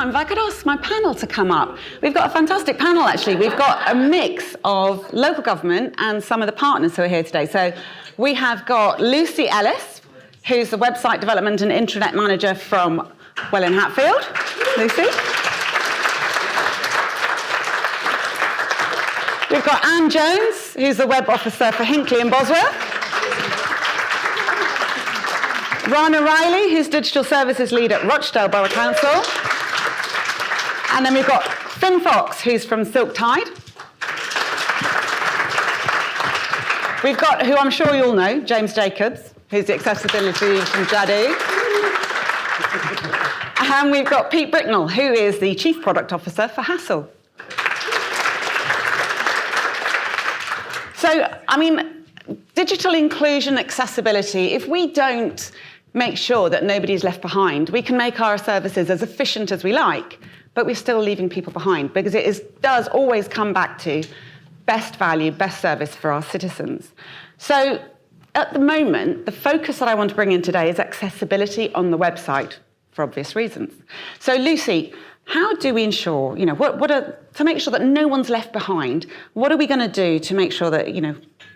meantime, if I could ask my panel to come up. We've got a fantastic panel, actually. We've got a mix of local government and some of the partners who are here today. So we have got Lucy Ellis, who's the website development and intranet manager from Welwyn Hatfield. Lucy. We've got Anne Jones, who's the web officer for Hinckley and Bosworth. Rahna Riley, who's digital services lead at Rochdale Borough Council. And then we've got Finn Fox, who's from Silktide. We've got, who I'm sure you all know, James Jacobs, who's the accessibility from Jadu. And we've got Pete Bricknell, who is the chief product officer for Hassell. So, I mean, digital inclusion, accessibility, if we don't make sure that nobody's left behind, we can make our services as efficient as we like, but we're still leaving people behind because does always come back to best value, best service for our citizens. So at the moment, the focus that I want to bring in today is accessibility on the website for obvious reasons. So Lucy, how do we ensure, to make sure that no one's left behind, what are we going to do to make sure that,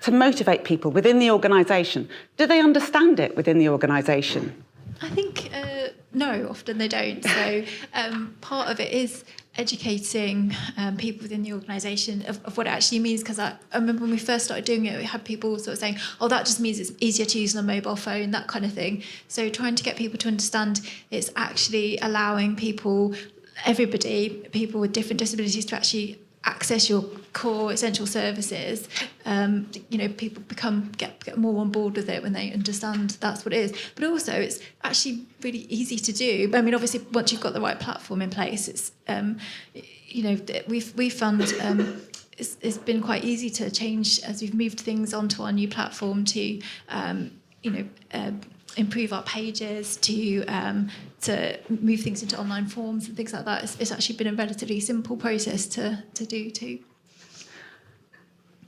to motivate people within the organisation? Do they understand it within the organisation? I think, no, often they don't. So part of it is educating people within the organisation of what it actually means, because I remember when we first started doing it, we had people sort of saying, oh, that just means it's easier to use on a mobile phone, that kind of thing. So trying to get people to understand it's actually allowing people, everybody, people with different disabilities, to actually access your core essential services. People get more on board with it when they understand that's what it is. But also, it's actually really easy to do. I mean, obviously, once you've got the right platform in place, it's we've found it's been quite easy to change as we've moved things onto our new platform to improve our pages, to move things into online forms and things like that. It's actually been a relatively simple process to do too.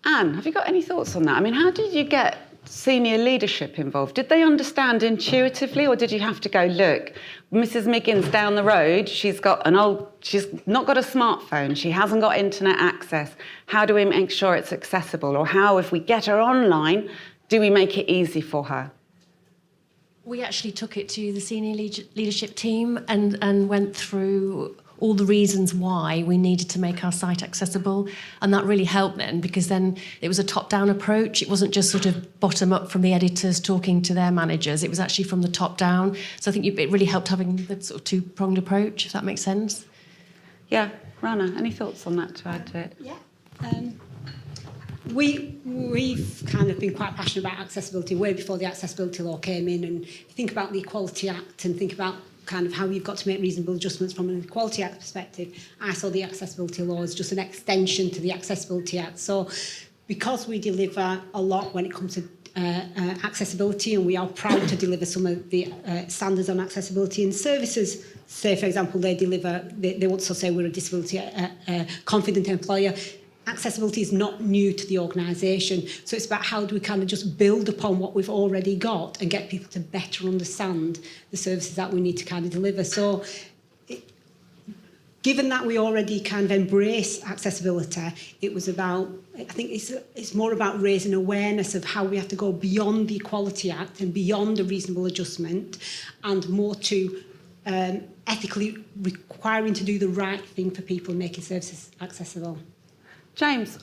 Anne, have you got any thoughts on that? I mean, how did you get senior leadership involved? Did they understand intuitively, or did you have to go, look, Mrs. Miggins down the road, she's not got a smartphone, she hasn't got internet access. How do we make sure it's accessible? Or how, if we get her online, do we make it easy for her? We actually took it to the senior leadership team and went through all the reasons why we needed to make our site accessible. And that really helped then, because then it was a top-down approach. It wasn't just sort of bottom-up from the editors talking to their managers. It was actually from the top down. So I think it really helped having the sort of two-pronged approach, if that makes sense. Yeah. Rahna, any thoughts on that to add to it? Yeah. We've kind of been quite passionate about accessibility way before the accessibility law came in, and think about the Equality Act and think about kind of how you've got to make reasonable adjustments from an Equality Act perspective. I saw the accessibility law as just an extension to the Accessibility Act. So because we deliver a lot when it comes to accessibility, and we are proud to deliver some of the standards on accessibility in services, say for example they also say we're a disability confident employer. Accessibility is not new to the organisation, so it's about how do we kind of just build upon what we've already got and get people to better understand the services that we need to kind of deliver. So given that we already kind of embrace accessibility, it was about, I think it's more about raising awareness of how we have to go beyond the Equality Act and beyond a reasonable adjustment, and more to ethically requiring to do the right thing for people and making services accessible. James,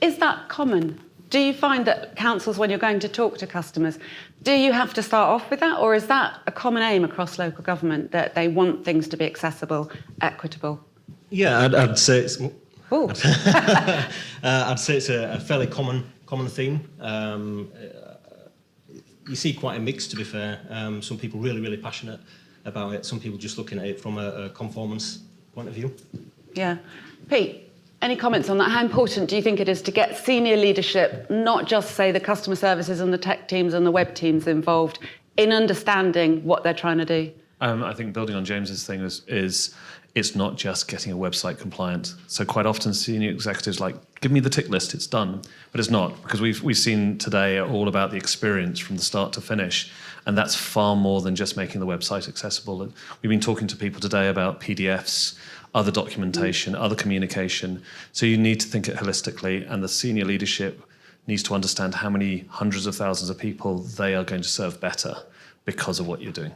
is that common? Do you find that councils, when you're going to talk to customers, do you have to start off with that, or is that a common aim across local government, that they want things to be accessible, equitable? Yeah, I'd say it's... I'd say it's a fairly common theme. You see quite a mix, to be fair. Some people really, really passionate about it. Some people just looking at it from a conformance point of view. Yeah. Pete? Any comments on that? How important do you think it is to get senior leadership, not just, say, the customer services and the tech teams and the web teams involved, in understanding what they're trying to do? I think building on James's thing is it's not just getting a website compliant. So quite often senior executives like, give me the tick list, it's done. But it's not, because we've seen today all about the experience from the start to finish. And that's far more than just making the website accessible. And we've been talking to people today about PDFs, other documentation, other communication. So you need to think it holistically, and the senior leadership needs to understand how many hundreds of thousands of people they are going to serve better because of what you're doing.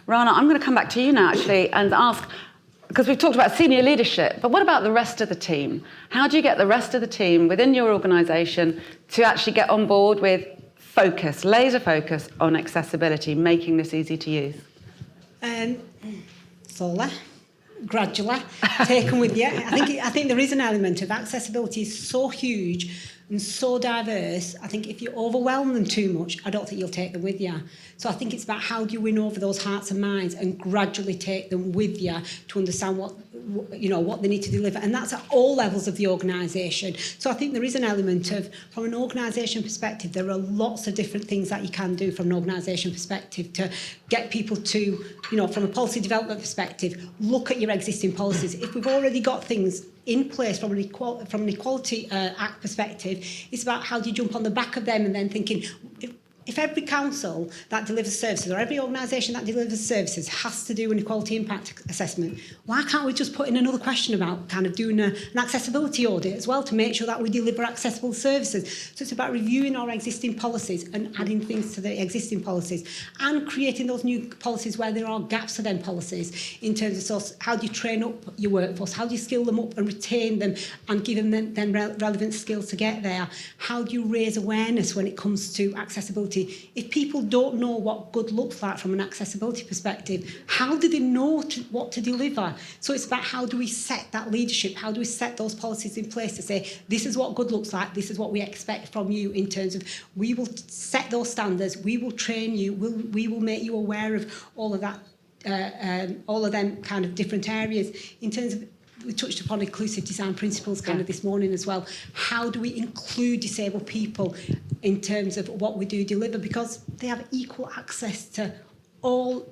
Rahna, I'm going to come back to you now, actually, and ask, because we've talked about senior leadership, but what about the rest of the team? How do you get the rest of the team within your organisation to actually get on board with focus, laser focus on accessibility, making this easy to use? Slowly, gradually, taken with you. I think there is an element of accessibility is so huge and so diverse. I think if you overwhelm them too much, I don't think you'll take them with you. So I think it's about how do you win over those hearts and minds and gradually take them with you to understand what they need to deliver, and that's at all levels of the organisation. So I think there is an element of, from an organisation perspective, there are lots of different things that you can do from an organisation perspective to get people to, from a policy development perspective, look at your existing policies. If we've already got things in place from an Equality Act perspective, it's about how do you jump on the back of them and then thinking, if every council that delivers services or every organisation that delivers services has to do an equality impact assessment, why can't we just put in another question about kind of doing an accessibility audit as well to make sure that we deliver accessible services? So it's about reviewing our existing policies and adding things to the existing policies and creating those new policies where there are gaps to them policies in terms of how do you train up your workforce, how do you skill them up and retain them and give them then relevant skills to get there? How do you raise awareness when it comes to accessibility? If people don't know what good looks like from an accessibility perspective, how do they know what to deliver? So it's about how do we set that leadership, how do we set those policies in place to say, this is what good looks like, this is what we expect from you in terms of, we will set those standards, we will train you, we will make you aware of all of that, all of them kind of different areas. In terms of, we touched upon inclusive design principles kind of this morning as well. How do we include disabled people in terms of what we do deliver? Because they have equal access to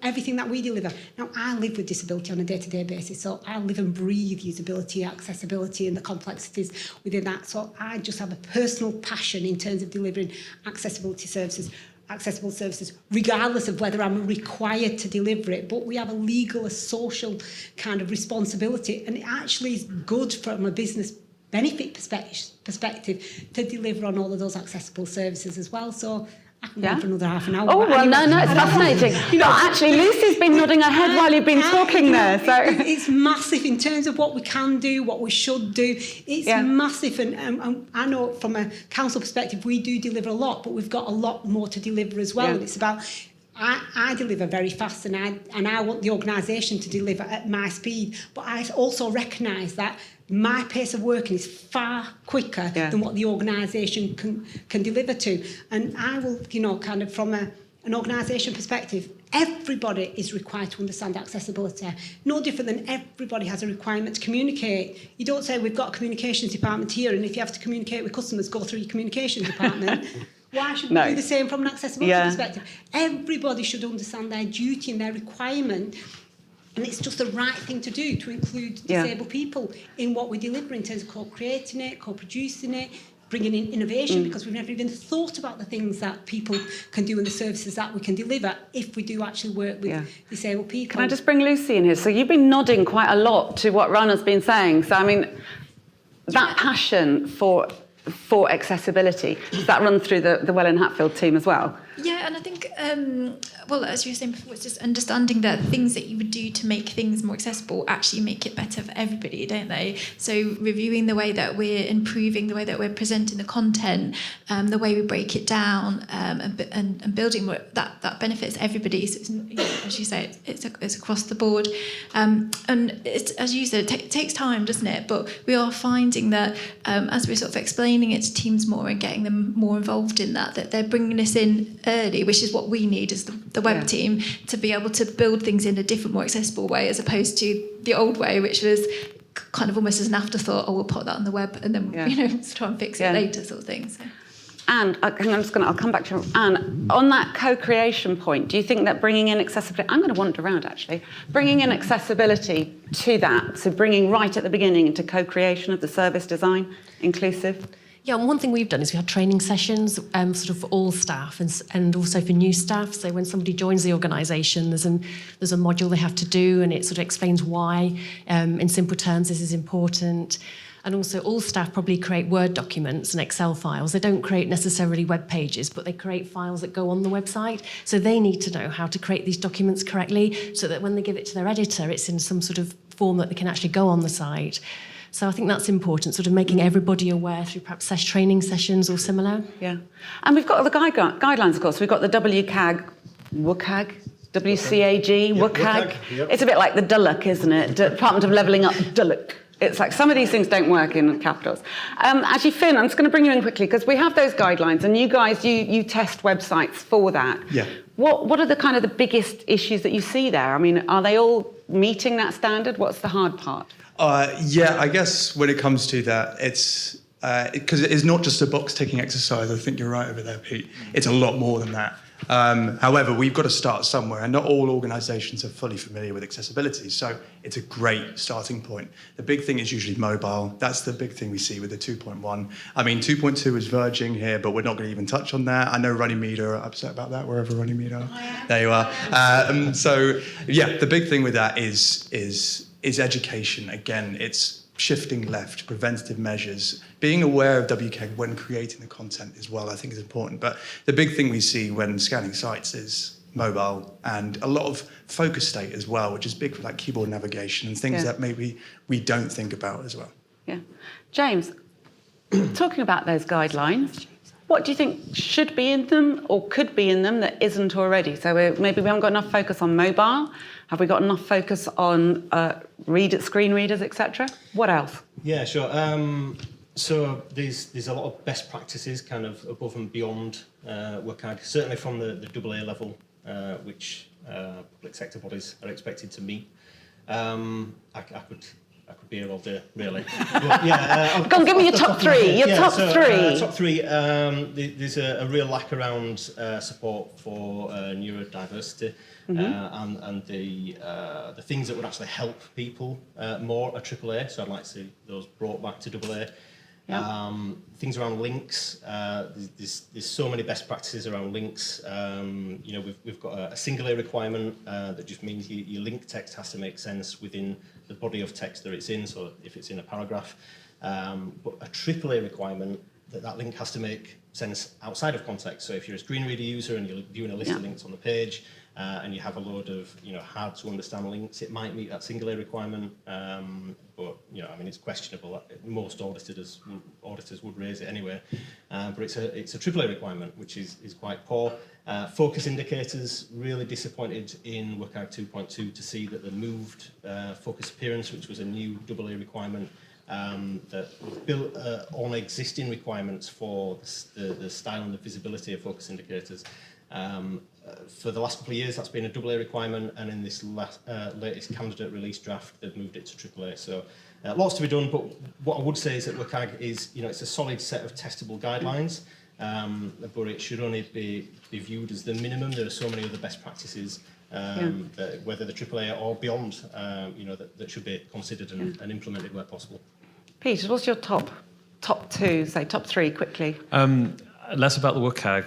everything that we deliver. Now, I live with disability on a day-to-day basis, so I live and breathe usability, accessibility and the complexities within that. So I just have a personal passion in terms of delivering accessible services, regardless of whether I'm required to deliver it. But we have a legal, a social kind of responsibility, and it actually is good from a business benefit perspective to deliver on all of those accessible services as well. So I can go on for another half an hour. Oh, well, anyway, no, it's fascinating. Actually, Lucy's been nodding her head while you've been talking there. So it's massive in terms of what we can do, what we should do. It's massive, and I know from a council perspective, we do deliver a lot, but we've got a lot more to deliver as well. And it's about, I deliver very fast, and I want the organisation to deliver at my speed, but I also recognise that my pace of working is far quicker than what the organisation can deliver to. And I will, kind of from an organisation perspective, everybody is required to understand accessibility. No different than everybody has a requirement to communicate. You don't say, we've got a communications department here, and if you have to communicate with customers, go through your communications department. Why should we do the same from an accessibility perspective? Everybody should understand their duty and their requirement. And it's just the right thing to do to include disabled people in what we deliver in terms of co-creating it, co-producing it, bringing in innovation, because we've never even thought about the things that people can do and the services that we can deliver if we do actually work with disabled people. Can I just bring Lucy in here? So you've been nodding quite a lot to what Rahna's been saying. So, I mean, that passion for accessibility, does that run through the Welwyn Hatfield team as well? Yeah, and I think, as you were saying before, it's just understanding that things that you would do to make things more accessible actually make it better for everybody, don't they? So reviewing the way that we're improving, the way that we're presenting the content, the way we break it down, and building that benefits everybody. So it's, as you say, it's across the board. And it's, as you said, it takes time, doesn't it? But we are finding that as we're sort of explaining it to teams more and getting them more involved in that they're bringing us in early, which is what we need as the web team, to be able to build things in a different, more accessible way, as opposed to the old way, which was kind of almost as an afterthought. Oh, we'll put that on the web and then let's try and fix it later, sort of thing. So. And I'll come back to Anne. On that co-creation point, do you think that bringing in accessibility, I'm going to wander around actually, bringing in accessibility to that, so bringing right at the beginning into co-creation of the service design, inclusive? Yeah, and one thing we've done is we had training sessions sort of for all staff and also for new staff. So when somebody joins the organisation, there's a module they have to do, and it sort of explains why, in simple terms, this is important. And also all staff probably create Word documents and Excel files. They don't create necessarily web pages, but they create files that go on the website. So they need to know how to create these documents correctly so that when they give it to their editor, it's in some sort of form that they can actually go on the site. So I think that's important, sort of making everybody aware through perhaps training sessions or similar. Yeah. And we've got the guidelines, of course. We've got the WCAG, WCAG, WCAG. Yep. It's a bit like the DULUC, isn't it? Department of Levelling Up, DULUC. It's like some of these things don't work in capitals. Actually, Finn, I'm just going to bring you in quickly because we have those guidelines, and you guys, you test websites for that. Yeah. What are the kind of the biggest issues that you see there? I mean, are they all meeting that standard? What's the hard part? Yeah, I guess when it comes to that, it's because it is not just a box-ticking exercise. I think you're right over there, Pete. It's a lot more than that. However, we've got to start somewhere, and not all organisations are fully familiar with accessibility, so it's a great starting point. The big thing is usually mobile. That's the big thing we see with the 2.1. I mean, 2.2 is verging here, but we're not going to even touch on that. I know Runnymede are upset about that, wherever Runnymede are. There you are. So, yeah, the big thing with that is education. Again, it's shifting left, preventative measures, being aware of WCAG when creating the content as well, I think is important. But the big thing we see when scanning sites is mobile and a lot of focus state as well, which is big for like keyboard navigation and things that maybe we don't think about as well. Yeah. James, talking about those guidelines, what do you think should be in them or could be in them that isn't already? So maybe we haven't got enough focus on mobile. Have we got enough focus on screen readers, etc.? What else? Yeah, sure. So there's a lot of best practices kind of above and beyond WCAG, certainly from the AA level, which public sector bodies are expected to meet. I could be here all day, really. But, yeah, Go on, give me your top three. Top three. Top three. There's a real lack around support for neurodiversity, and the things that would actually help people more are AAA. So I'd like to see those brought back to AA. Yeah. Things around links. There's so many best practices around links. We've got a single A requirement that just means your link text has to make sense within the body of text that it's in. So if it's in a paragraph, but a AAA requirement that link has to make sense outside of context. So if you're a screen reader user and you're viewing a list of links on the page, and you have a load of hard to understand links, it might meet that single A requirement, but it's questionable. Most auditors would raise it anyway, but it's a AAA requirement, which is quite poor. Focus indicators, really disappointed in WCAG 2.2 to see that the moved focus appearance, which was a new AA requirement, that was built on existing requirements for the style and the visibility of focus indicators. For the last couple of years, that's been a AA requirement, and in this latest candidate release draft, they've moved it to AAA. So lots to be done, but what I would say is that WCAG is, it's a solid set of testable guidelines, but it should only be viewed as the minimum. There are so many other best practices, that, whether the AAA or beyond, that should be considered and implemented where possible. Peter, what's your top two, say top three, quickly? Less about the WCAG.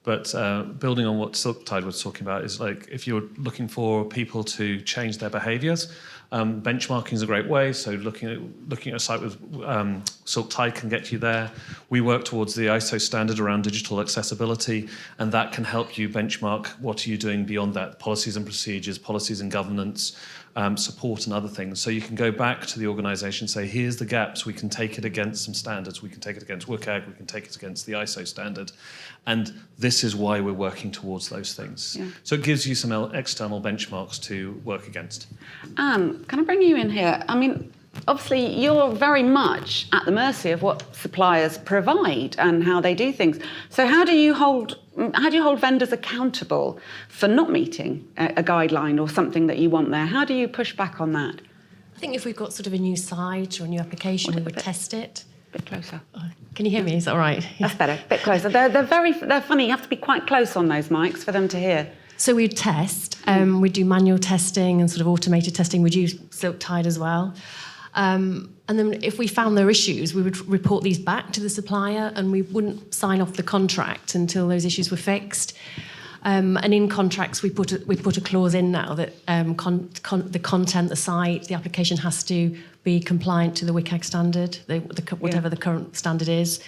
But building on what Silktide was talking about is like if you're looking for people to change their behaviours, benchmarking is a great way. So looking at a site with Silktide can get you there. We work towards the ISO standard around digital accessibility, and that can help you benchmark what are you doing beyond that, policies and procedures, policies and governance, support and other things. So you can go back to the organisation and say, here's the gaps, we can take it against some standards, we can take it against WCAG, we can take it against the ISO standard. And this is why we're working towards those things. Yeah. So it gives you some external benchmarks to work against. Anne, can I bring you in here? I mean, obviously you're very much at the mercy of what suppliers provide and how they do things. So how do you hold vendors accountable for not meeting a guideline or something that you want there? How do you push back on that? I think if we've got sort of a new site or a new application, we would test it. bit closer. Can you hear me? Is that all right? That's better. Bit closer. They're funny. You have to be quite close on those mics for them to hear. So we'd test. We'd do manual testing and sort of automated testing. We'd use Silktide as well. And then if we found there were issues, we would report these back to the supplier, and we wouldn't sign off the contract until those issues were fixed. And in contracts, we put a clause in now that the content, the site, the application has to be compliant to the WCAG standard, whatever the current standard is.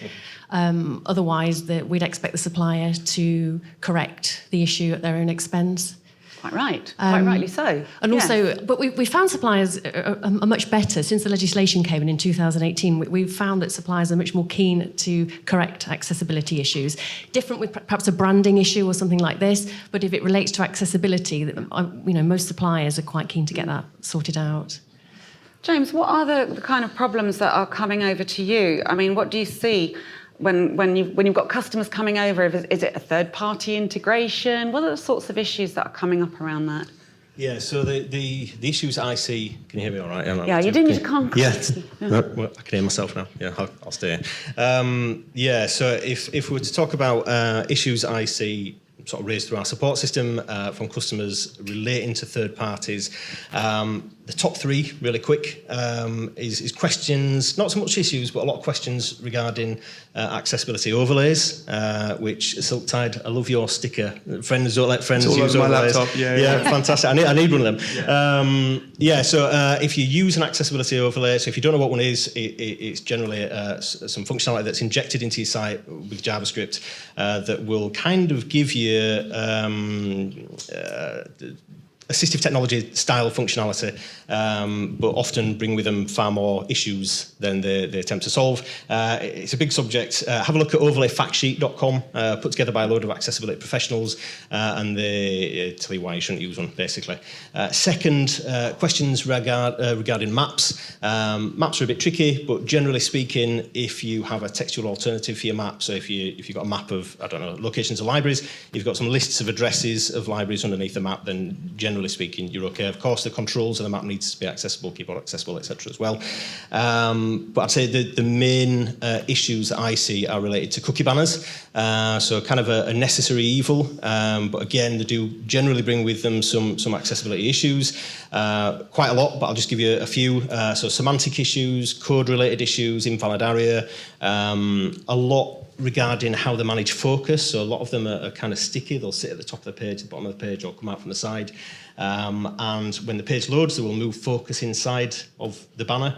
Otherwise, we'd expect the supplier to correct the issue at their own expense. Quite right. Quite rightly so. And Yes. also, but we found suppliers are much better since the legislation came in 2018. We've found that suppliers are much more keen to correct accessibility issues. Different with perhaps a branding issue or something like this, but if it relates to accessibility, most suppliers are quite keen to get that sorted out. James, what are the kind of problems that are coming over to you? I mean, what do you see when you've got customers coming over? Is it a third-party integration? What are the sorts of issues that are coming up around that? Yeah, so the issues I see, can you hear me all right? Yeah, you do need to calm. Yeah, well, I can hear myself now. Yeah, I'll stay. So if we were to talk about issues I see sort of raised through our support system from customers relating to third parties, the top three, really quick, is questions, not so much issues, but a lot of questions regarding accessibility overlays, which Silktide, I love your sticker. Friends don't let friends it's all use over my overlays. laptop. Yeah. Fantastic. I need one of them. So if you use an accessibility overlay, so if you don't know what one is, it's generally some functionality that's injected into your site with JavaScript that will kind of give you assistive technology style functionality, but often bring with them far more issues than they attempt to solve. It's a big subject. Have a look at overlayfactsheet.com, put together by a load of accessibility professionals, and they tell you why you shouldn't use one, basically. Second, questions regarding maps. Maps are a bit tricky, but generally speaking, if you have a textual alternative for your map, so if you've got a map of, locations of libraries, you've got some lists of addresses of libraries underneath the map, then generally speaking, you're okay. Of course, the controls of the map needs to be accessible, keyboard accessible, etc. as well. But I'd say the main issues that I see are related to cookie banners. So kind of a necessary evil, but again, they do generally bring with them some accessibility issues. Quite a lot, but I'll just give you a few. So semantic issues, code-related issues, invalid ARIA, a lot regarding how they manage focus. So a lot of them are kind of sticky. They'll sit at the top of the page, the bottom of the page, or come out from the side. And when the page loads, they will move focus inside of the banner,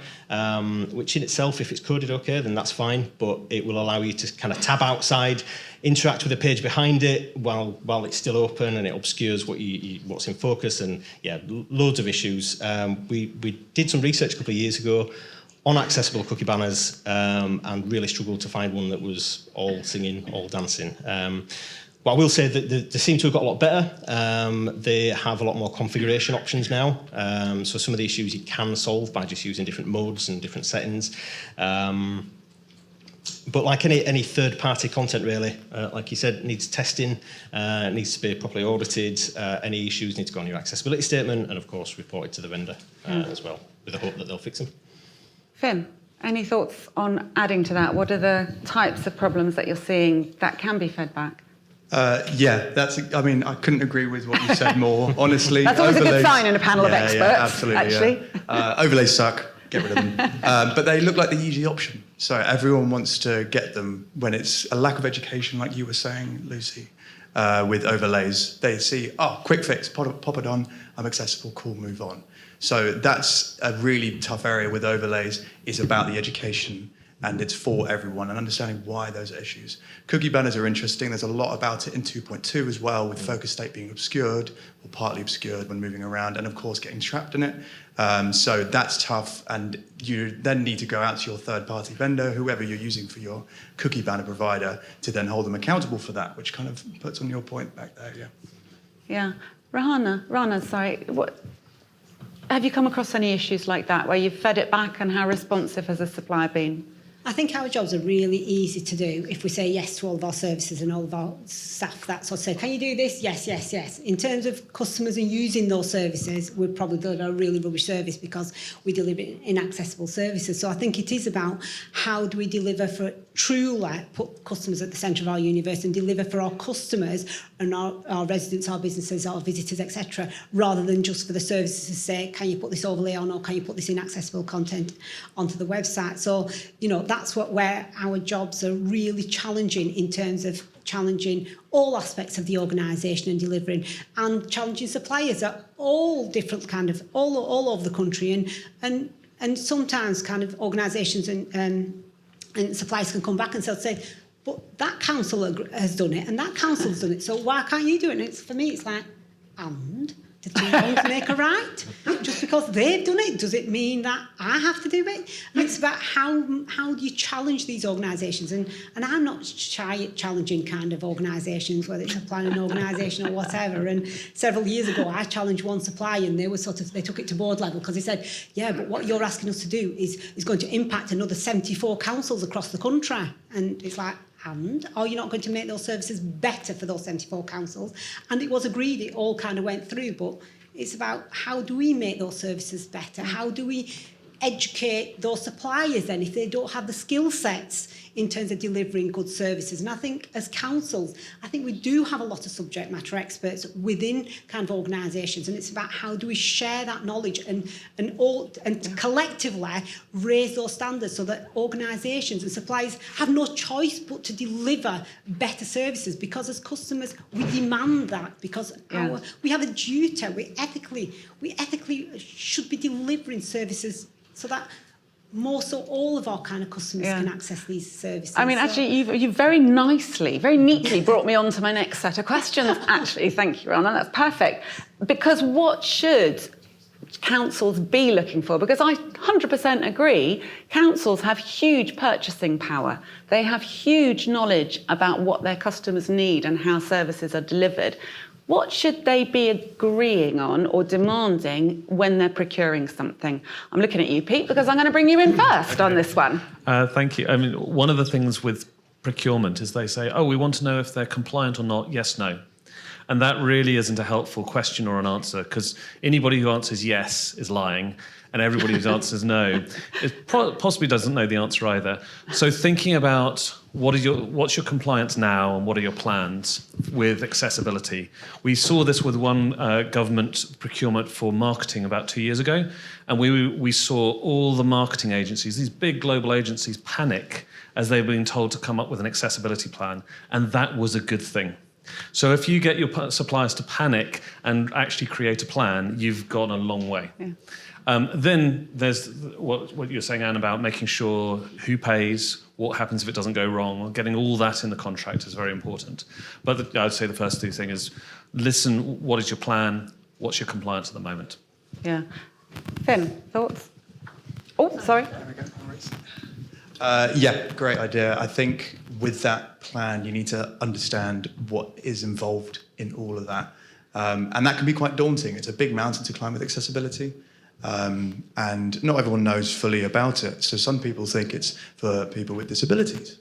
which in itself, if it's coded okay, then that's fine. But it will allow you to kind of tab outside, interact with the page behind it while it's still open, and it obscures what's in focus. And yeah, loads of issues. We did some research a couple of years ago on accessible cookie banners, and really struggled to find one that was all singing, all dancing. But I will say that they seem to have got a lot better. They have a lot more configuration options now. So some of the issues you can solve by just using different modes and different settings. But like any third-party content, really, like you said, needs testing, needs to be properly audited. Any issues need to go on your accessibility statement, and of course reported to the vendor as well, with the hope that they'll fix them. Finn, any thoughts on adding to that? What are the types of problems that you're seeing that can be fed back? I couldn't agree with what you said more, honestly. That's always a good sign in a panel of experts, absolutely, actually. Yeah. Overlays suck, get rid of them. But they look like the easy option. So everyone wants to get them when it's a lack of education, like you were saying, Lucy, with overlays. They see, quick fix, pop it on, I'm accessible, cool, move on. So that's a really tough area with overlays, is about the education, and it's for everyone and understanding why those are issues. Cookie banners are interesting. There's a lot about it in 2.2 as well, with focus state being obscured or partly obscured when moving around, and of course getting trapped in it. So that's tough, and you then need to go out to your third-party vendor, whoever you're using for your cookie banner provider, to then hold them accountable for that, which kind of puts on your point back there, yeah. Yeah. Rahna, sorry. Have you come across any issues like that, where you've fed it back, and how responsive has the supplier been? I think our jobs are really easy to do if we say yes to all of our services and all of our staff that sort of say, can you do this? Yes, yes, yes. In terms of customers and using those services, we've probably deliver a really rubbish service because we deliver inaccessible services. So I think it is about how do we deliver for truly put customers at the centre of our universe and deliver for our customers and our residents, our businesses, our visitors, etc., rather than just for the services to say, can you put this overlay on or can you put this inaccessible content onto the website? So, you know, that's where our jobs are really challenging in terms of challenging all aspects of the organisation and delivering, and challenging suppliers at all different kind of all over the country, and sometimes kind of organisations and suppliers can come back and say, but that council has done it and that council has done it, so why can't you do it? And it's, for me, it's like, and did two wrongs make a right? Just because they've done it, does it mean that I have to do it? And it's about how do you challenge these organisations? And I'm not shy at challenging kind of organisations, whether it's a planning organisation or whatever. And several years ago, I challenged one supplier, and they took it to board level because they said, yeah, but what you're asking us to do is going to impact another 74 councils across the country. And it's like, and are you not going to make those services better for those 74 councils? And it was agreed, it all kind of went through, but it's about how do we make those services better? How do we educate those suppliers then if they don't have the skill sets in terms of delivering good services? And I think as councils, I think we do have a lot of subject matter experts within kind of organisations, and it's about how do we share that knowledge and collectively raise those standards so that organisations and suppliers have no choice but to deliver better services, because as customers we demand that, because we have a duty, we ethically should be delivering services so that more so all of our kind of customers can access these services. I mean, actually, you've very neatly brought me on to my next set of questions, actually. Thank you, Rahna. That's perfect. Because what should councils be looking for? Because I 100% agree, councils have huge purchasing power. They have huge knowledge about what their customers need and how services are delivered. What should they be agreeing on or demanding when they're procuring something? I'm looking at you, Pete, because I'm going to bring you in first on this one. Thank you. I mean, one of the things with procurement is they say, oh, we want to know if they're compliant or not, yes, no. And that really isn't a helpful question or an answer, because anybody who answers yes is lying, and everybody who answers no possibly doesn't know the answer either. So thinking about what's your compliance now and what are your plans with accessibility. We saw this with one government procurement for marketing about 2 years ago, and we saw all the marketing agencies, these big global agencies, panic as they were being told to come up with an accessibility plan, and that was a good thing. So if you get your suppliers to panic and actually create a plan, you've gone a long way. Yeah. Then there's what you're saying, Anne, about making sure who pays, what happens if it doesn't go wrong. Getting all that in the contract is very important. But I'd say the first two things is listen, what is your plan? What's your compliance at the moment? Yeah. Finn, thoughts? Oh, sorry. Yeah, great idea. I think with that plan, you need to understand what is involved in all of that. And that can be quite daunting. It's a big mountain to climb with accessibility. And not everyone knows fully about it. So some people think it's for people with disabilities.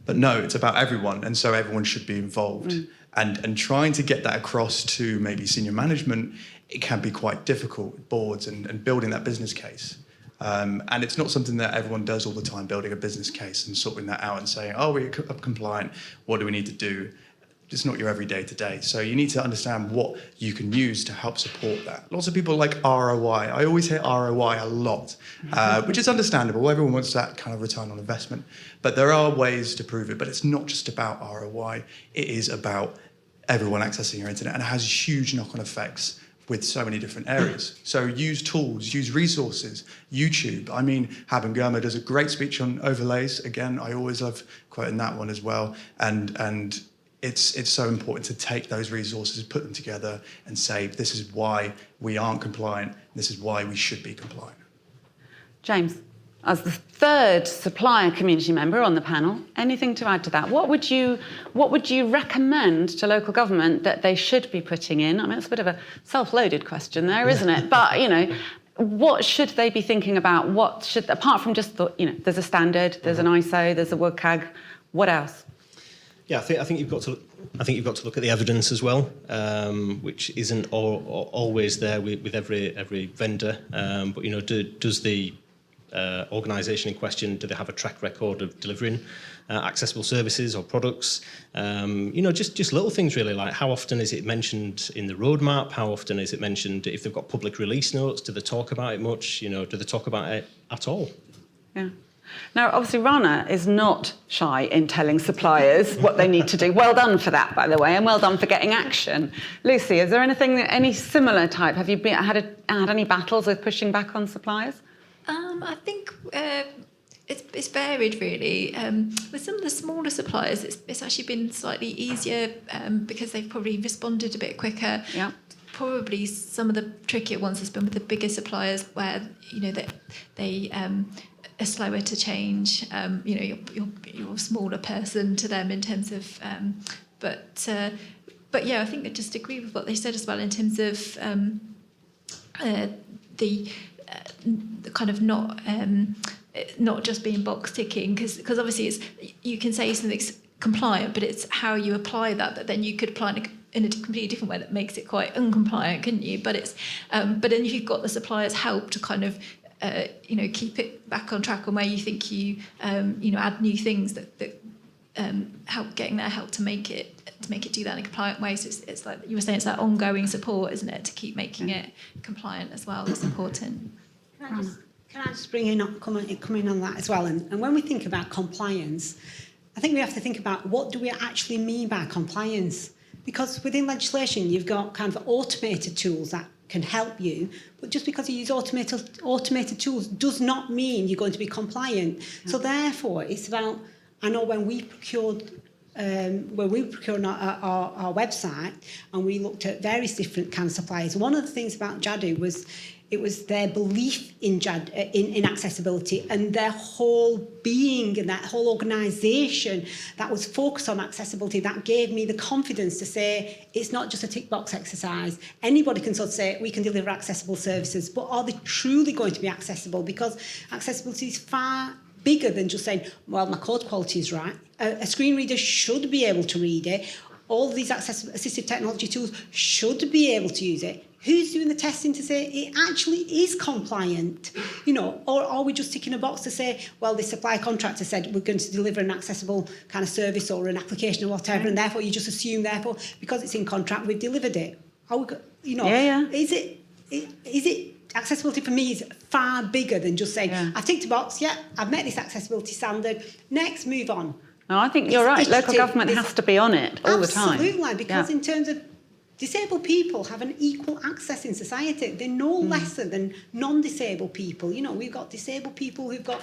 But no, it's about everyone. And so everyone should be involved. And trying to get that across to maybe senior management, it can be quite difficult with boards and building that business case. And it's not something that everyone does all the time, building a business case and sorting that out and saying, oh, we're compliant, what do we need to do? It's not your everyday today. So you need to understand what you can use to help support that. Lots of people like ROI. I always hear ROI a lot, which is understandable. Everyone wants that kind of return on investment. But there are ways to prove it. But it's not just about ROI. It is about everyone accessing your internet. And it has huge knock-on effects with so many different areas. So use tools, use resources, YouTube. I mean, Haben Girma does a great speech on overlays. Again, I always love quoting that one as well. And it's so important to take those resources, put them together and say, this is why we aren't compliant, this is why we should be compliant. James, as the third supplier community member on the panel, anything to add to that? What would you recommend to local government that they should be putting in? I mean, it's a bit of a self-loaded question there, isn't it? But, you know, what should they be thinking about? What should, apart from just there's a standard, there's an ISO, there's a WCAG. What else? Yeah, I think you've got to look at the evidence as well, which isn't always there with every vendor. But does the organisation in question, do they have a track record of delivering accessible services or products? Just little things really, like how often is it mentioned in the roadmap? How often is it mentioned if they've got public release notes? Do they talk about it much? Do they talk about it at all? Yeah. Now, obviously, Rahna is not shy in telling suppliers what they need to do. Well done for that, by the way, and well done for getting action. Lucy, is there any similar type? Have you had any battles with pushing back on suppliers? I think it's varied really. With some of the smaller suppliers, it's actually been slightly easier because they've probably responded a bit quicker. Yeah. Probably some of the trickier ones has been with the bigger suppliers where they are slower to change. You're a smaller person to them in terms of, but yeah, I think I just agree with what they said as well in terms of the kind of not just being box ticking, because obviously you can say something's compliant, but it's how you apply that then you could apply in a completely different way that makes it quite uncompliant, couldn't you? But but then if you've got the supplier's help to kind of keep it back on track, on where you think you add new things that help, getting their help to make it do that in a compliant way. So it's like you were saying, it's that ongoing support, isn't it, to keep making it compliant as well. That's important. Can I just bring in come in on that as well? And when we think about compliance, I think we have to think about what do we actually mean by compliance? Because within legislation, you've got kind of automated tools that can help you, but just because you use automated tools does not mean you're going to be compliant. Yeah. So therefore, it's about, I know when we procured our website and we looked at various different kind of suppliers, one of the things about Jadu was it was their belief in accessibility and their whole being and that whole organisation that was focused on accessibility that gave me the confidence to say it's not just a tick box exercise. Anybody can sort of say we can deliver accessible services, but are they truly going to be accessible? Because accessibility is far bigger than just saying, well, my code quality is right. A screen reader should be able to read it. All these assistive technology tools should be able to use it. Who's doing the testing to say it actually is compliant? Or are we just ticking a box to say, well, the supply contractor said we're going to deliver an accessible kind of service or an application or whatever, and therefore you just assume, therefore, because it's in contract, we've delivered it. Are we, Is it accessibility for me is far bigger than just saying, I've ticked a box, I've met this accessibility standard, next, move on. No, I think you're right. Local government has to be on it all the time. Absolutely, because in terms of disabled people have an equal access in society. They're no lesser than non-disabled people. We've got disabled people who've got,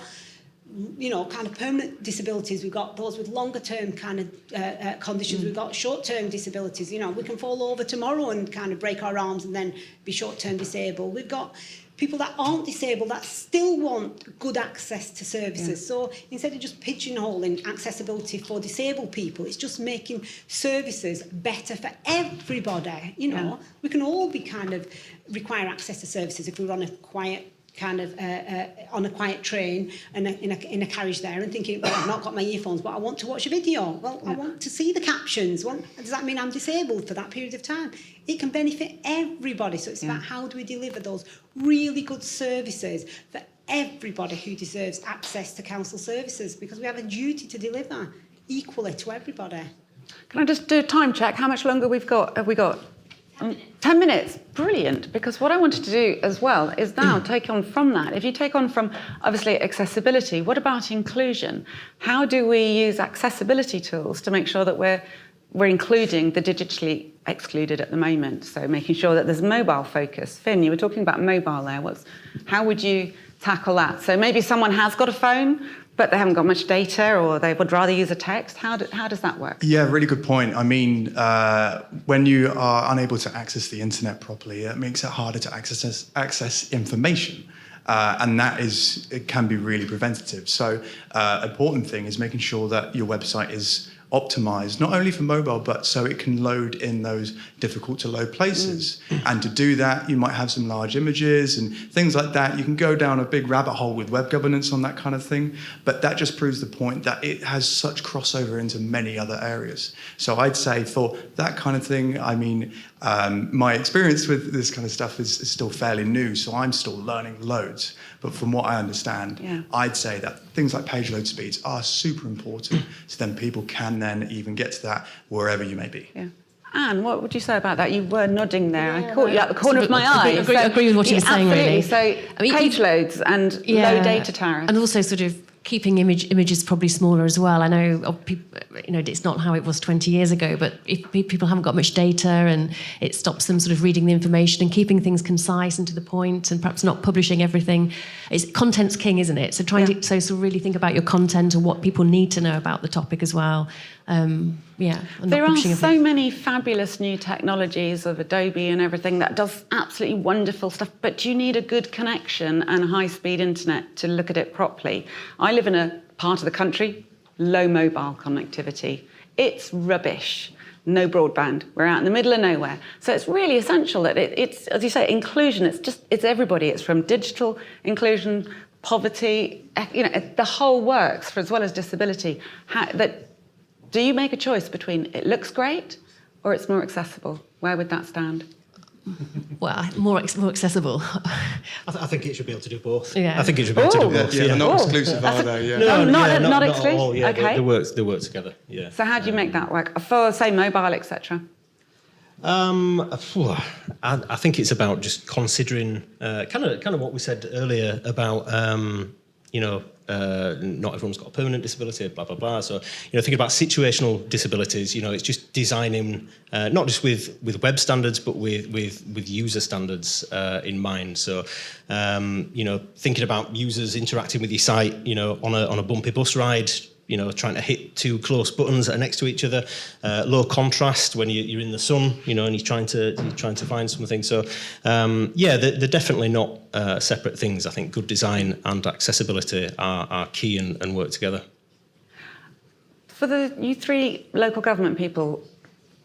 kind of permanent disabilities. We've got those with longer-term kind of conditions. We've got short-term disabilities. We can fall over tomorrow and kind of break our arms and then be short-term disabled. We've got people that aren't disabled that still want good access to services. So instead of just pigeonholing accessibility for disabled people, it's just making services better for everybody. We can all be kind of require access to services if we're on a quiet kind of on a quiet train and in a carriage there and thinking, well, I've not got my earphones, but I want to watch a video. Well, I want to see the captions. Well, does that mean I'm disabled for that period of time? It can benefit everybody. So it's about how do we deliver those really good services for everybody who deserves access to council services, because we have a duty to deliver equally to everybody. Can I just do a time check? How much longer have we got? 10 minutes. Brilliant. Because what I wanted to do as well is now take on from that. If you take on from, obviously, accessibility, what about inclusion? How do we use accessibility tools to make sure that we're including the digitally excluded at the moment? So making sure that there's mobile focus. Finn, you were talking about mobile there. How would you tackle that? So maybe someone has got a phone, but they haven't got much data, or they would rather use a text. How does that work? Yeah, really good point. I mean, when you are unable to access the internet properly, it makes it harder to access information. And it can be really preventative. So important thing is making sure that your website is optimized, not only for mobile, but so it can load in those difficult to load places. And to do that, you might have some large images and things like that. You can go down a big rabbit hole with web governance on that kind of thing. But that just proves the point that it has such crossover into many other areas. So I'd say for that kind of thing, I mean, my experience with this kind of stuff is still fairly new, so I'm still learning loads. But from what I understand, I'd say that things like page load speeds are super important, so then people can then even get to that wherever you may be. Yeah. Anne, what would you say about that? You were nodding there. I caught you at the corner of my eye. Agree with what you were saying, really. So I mean, page loads and low data tariffs. And also sort of keeping images probably smaller as well. I know people, it's not how it was 20 years ago, but if people haven't got much data and it stops them sort of reading the information and keeping things concise and to the point and perhaps not publishing everything. Content's king, isn't it? So so really think about your content and what people need to know about the topic as well. There are so many fabulous new technologies of Adobe and everything that does absolutely wonderful stuff, but you need a good connection and high-speed internet to look at it properly. I live in a part of the country, low mobile connectivity. It's rubbish. No broadband. We're out in the middle of nowhere. So it's really essential that it's, as you say, inclusion. It's everybody. It's from digital inclusion, poverty, the whole works, for as well as disability. Do you make a choice between it looks great or it's more accessible? Where would that stand? Well, more accessible. I think it should be able to do both. Yeah. I think it should be able to do both. They're not exclusive, are they? Yeah. Not at exclusive? all. Yeah, Okay. they work together. Yeah. So how do you make that work? For, say, mobile, etc.? I think it's about just considering kind of what we said earlier about not everyone's got a permanent disability, blah blah blah. So thinking about situational disabilities, it's just designing not just with web standards, but with user standards in mind. So thinking about users interacting with your site, on a bumpy bus ride. Trying to hit two close buttons that are next to each other, low contrast when you're in the sun, and you're trying to find something. So, they're definitely not separate things. I think good design and accessibility are key and work together. For you three local government people,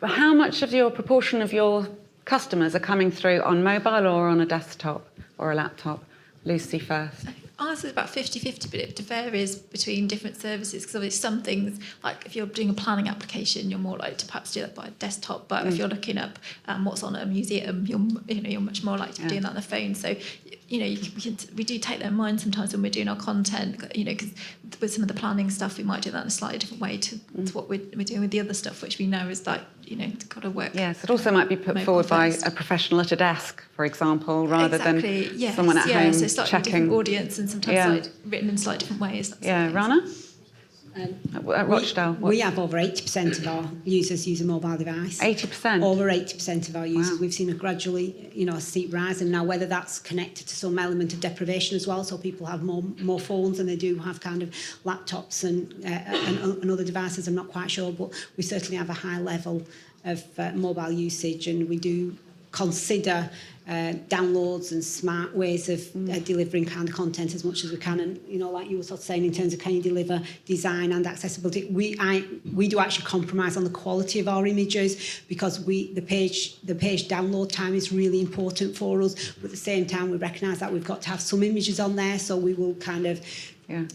how much of your proportion of your customers are coming through on mobile or on a desktop or a laptop? Lucy first. Ours is about 50-50, but it varies between different services, because obviously some things, like if you're doing a planning application, you're more likely to perhaps do that by a desktop, but if you're looking up what's on a museum, you're much more likely to be doing that on the phone. So we do take that in mind sometimes when we're doing our content, because with some of the planning stuff we might do that in a slightly different way to what we're doing with the other stuff, which we know is like got to work. Yes, it also might be put forward by a professional at a desk, for example, rather than someone at home so slightly checking. different audience and sometimes written in slightly different ways. Rahna? At Rochdale? We have over 80% of our users use a mobile device. 80%? Over 80% of our users. Wow. We've seen a gradually, a steep rise, and now whether that's connected to some element of deprivation as well, so people have more phones than they do have kind of laptops and other devices, I'm not quite sure, but we certainly have a high level of mobile usage, and we do consider downloads and smart ways of delivering kind of content as much as we can. And like you were sort of saying, in terms of can you deliver design and accessibility, we do actually compromise on the quality of our images, because the page download time is really important for us, but at the same time we recognise that we've got to have some images on there, so we will kind of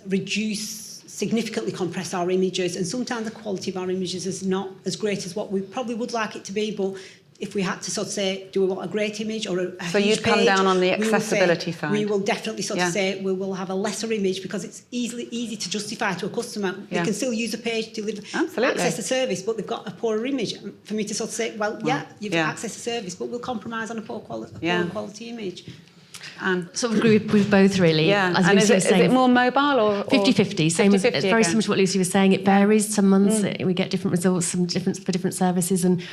significantly compress our images, and sometimes the quality of our images is not as great as what we probably would like it to be, but if we had to sort of say, do we want a great image or a So huge you'd come page, down on the accessibility side. We will definitely sort of say we will have a lesser image, because it's easy to justify to a customer. They can still use a page, deliver, access a service, but they've got a poorer image. For me to sort of say, you've accessed a service, but we'll compromise on a poor quality image. Sort of agree with both, really. Yeah, as and Lucy is was saying, it more mobile or 50-50? Same as, it's very similar to what Lucy was saying. It varies. Some months we get different results, for different services, and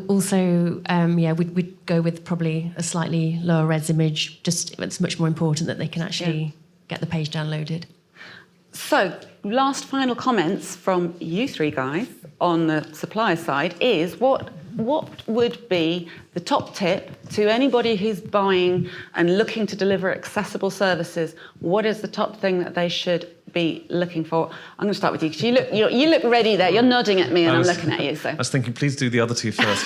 also, we'd go with probably a slightly lower res image. Just it's much more important that they can actually get the page downloaded. So, last final comments from you three guys on the supplier side is what would be the top tip to anybody who's buying and looking to deliver accessible services? What is the top thing that they should be looking for? I'm going to start with you because you look ready there. You're nodding at me and I'm looking at you. So I was thinking, please do the other two first.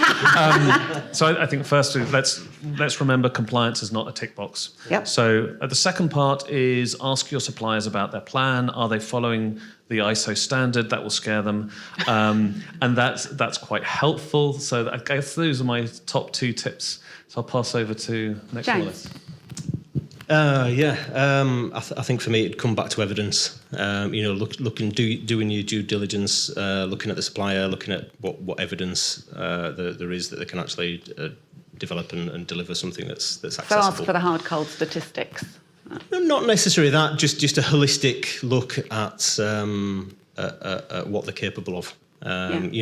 So I think first, let's remember compliance is not a tick box. Yep. So the second part is ask your suppliers about their plan. Are they following the ISO standard? That will scare them, and that's quite helpful. So I guess those are my top 2 tips. So I'll pass over to next on the James. list. I think for me it'd come back to evidence. Doing your due diligence, looking at the supplier, looking at what evidence there is that they can actually develop and deliver something that's accessible. So ask for the hard, cold statistics. Not necessarily that, just a holistic look at what they're capable of. And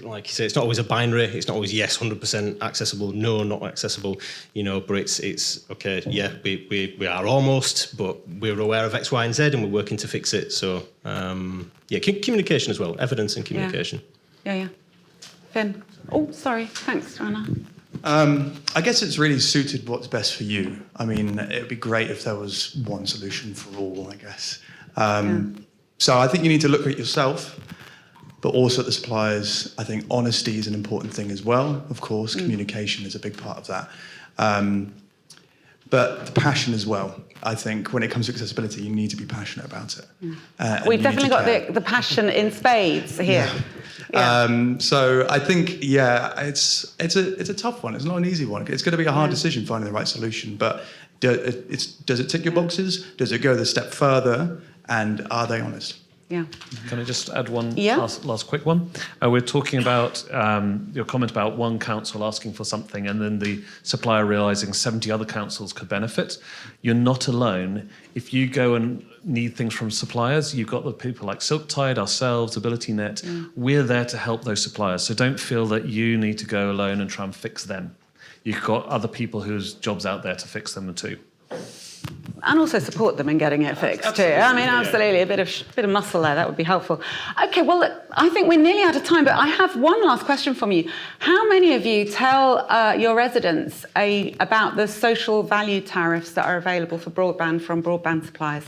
like you say, it's not always a binary. It's not always yes, 100% accessible, no, not accessible. But it's okay. Yeah, we are almost, but we're aware of X, Y, and Z, and we're working to fix it. So communication as well, evidence and communication. Yeah. Finn. Oh, sorry. Thanks, Rahna. I guess it's really suited what's best for you. I mean, it would be great if there was one solution for all, I guess. So I think you need to look at yourself, but also at the suppliers. I think honesty is an important thing as well. Of course, communication is a big part of that. But the passion as well. I think when it comes to accessibility, you need to be passionate about it. We've definitely got the passion in spades here. Yeah. So I think, it's a tough one. It's not an easy one. It's going to be a hard decision finding the right solution. But does it tick your boxes? Does it go the step further? And are they honest? Yeah. Can I just add one last quick one? We're talking about your comment about one council asking for something and then the supplier realising 70 other councils could benefit. You're not alone. If you go and need things from suppliers, you've got the people like Silktide, ourselves, AbilityNet. We're there to help those suppliers. So don't feel that you need to go alone and try and fix them. You've got other people whose job's out there to fix them too. And also support them in getting it fixed too. I mean, absolutely, a bit of muscle there, that would be helpful. Okay, well, look, I think we're nearly out of time, but I have one last question from you. How many of you tell your residents about the social value tariffs that are available for broadband from broadband suppliers?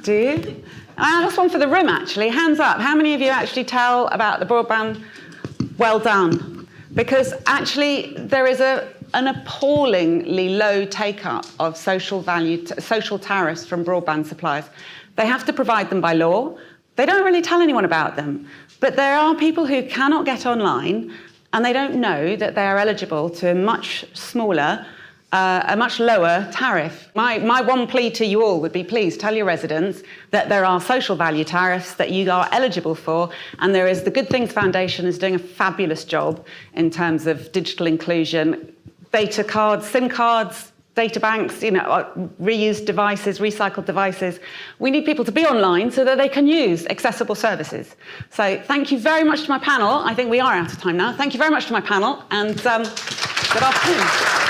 Do you? That's one for the room, actually. Hands up. How many of you actually tell about the broadband? Well done. Because actually, there is an appallingly low take-up of social tariffs from broadband suppliers. They have to provide them by law. They don't really tell anyone about them. But there are people who cannot get online and they don't know that they are eligible to a much smaller, a much lower tariff. My one plea to you all would be, please tell your residents that there are social value tariffs that you are eligible for, and there is the Good Things Foundation is doing a fabulous job in terms of digital inclusion, data cards, SIM cards, data banks, reused devices, recycled devices. We need people to be online so that they can use accessible services. So thank you very much to my panel. I think we are out of time now. Thank you very much to my panel, and good afternoon.